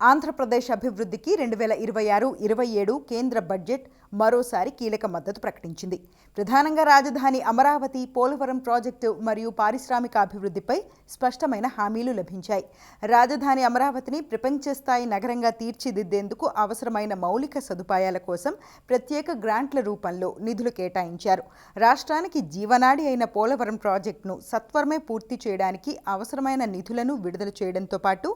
ఆంధ్రప్రదేశ్ అభివృద్ధికి 2026-27 కేంద్ర బడ్జెట్ మరోసారి కీలక మద్దతు ప్రకటించింది. ప్రధానంగా రాజధాని అమరావతి, పోలవరం ప్రాజెక్టు మరియు పారిశ్రామిక అభివృద్ధిపై స్పష్టమైన హామీలు లభించాయి. రాజధాని అమరావతిని ప్రపంచ స్థాయి నగరంగా తీర్చిదిద్దేందుకు అవసరమైన మౌలిక సదుపాయాల కోసం ప్రత్యేక గ్రాంట్ల రూపంలో నిధులు కేటాయించారు. రాష్ట్రానికి జీవనాడి అయిన పోలవరం ప్రాజెక్టును సత్వరమే పూర్తి చేయడానికి అవసరమైన నిధులను విడుదల చేయడంతో పాటు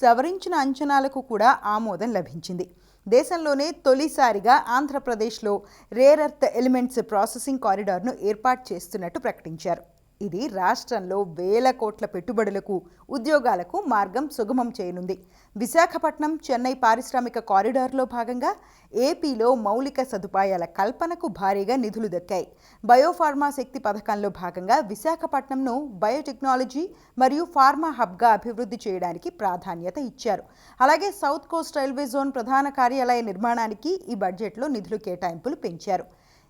సవరించిన అంచనాలకు కూడా ఆమోదం లభించింది. దేశంలోనే తొలిసారిగా ఆంధ్రప్రదేశ్లో రేర్ ఎర్త్ ఎలిమెంట్స్ ప్రాసెసింగ్ కారిడార్ను ఏర్పాటు చేస్తున్నట్టు ప్రకటించారు. ఇది రాష్ట్రంలో వేల కోట్ల పెట్టుబడులకు, ఉద్యోగాలకు మార్గం సుగమం చేయనుంది. విశాఖపట్నం, చెన్నై పారిశ్రామిక కారిడార్లో భాగంగా ఏపీలో మౌలిక సదుపాయాల కల్పనకు భారీగా నిధులు దక్కాయి. బయోఫార్మా శక్తి పథకంలో భాగంగా విశాఖపట్నంను బయోటెక్నాలజీ మరియు ఫార్మా హబ్గా అభివృద్ధి చేయడానికి ప్రాధాన్యత ఇచ్చారు. అలాగే సౌత్ కోస్ట్ రైల్వే జోన్ ప్రధాన కార్యాలయ నిర్మాణానికి ఈ బడ్జెట్లో నిధులు కేటాయింపులు పెంచారు.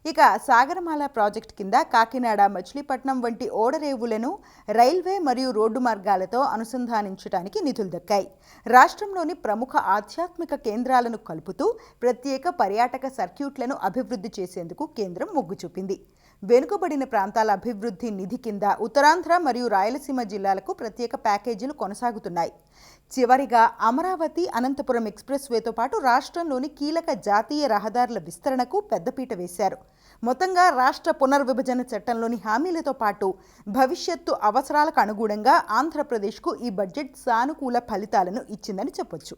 ఇక సాగరమాల ప్రాజెక్టు కింద కాకినాడ, మచిలీపట్నం వంటి ఓడరేవులను రైల్వే మరియు రోడ్డు మార్గాలతో అనుసంధానించడానికి నిధులు దక్కాయి. రాష్ట్రంలోని ప్రముఖ ఆధ్యాత్మిక కేంద్రాలను కలుపుతూ ప్రత్యేక పర్యాటక సర్క్యూట్లను అభివృద్ధి చేసేందుకు కేంద్రం మొగ్గు చూపింది. వెనుకబడిన ప్రాంతాల అభివృద్ధి నిధి కింద ఉత్తరాంధ్ర మరియు రాయలసీమ జిల్లాలకు ప్రత్యేక ప్యాకేజీలు కొనసాగుతున్నాయి. చివరిగా అమరావతి, అనంతపురం ఎక్స్ప్రెస్ వేతో పాటు రాష్ట్రంలోని కీలక జాతీయ రహదారుల విస్తరణకు పెద్దపీట వేశారు. మొత్తంగా రాష్ట్ర పునర్విభజన చట్టంలోని హామీలతో పాటు భవిష్యత్తు అవసరాలకు అనుగుణంగా ఆంధ్రప్రదేశ్కు ఈ బడ్జెట్ సానుకూల ఫలితాలను ఇచ్చిందని చెప్పొచ్చు.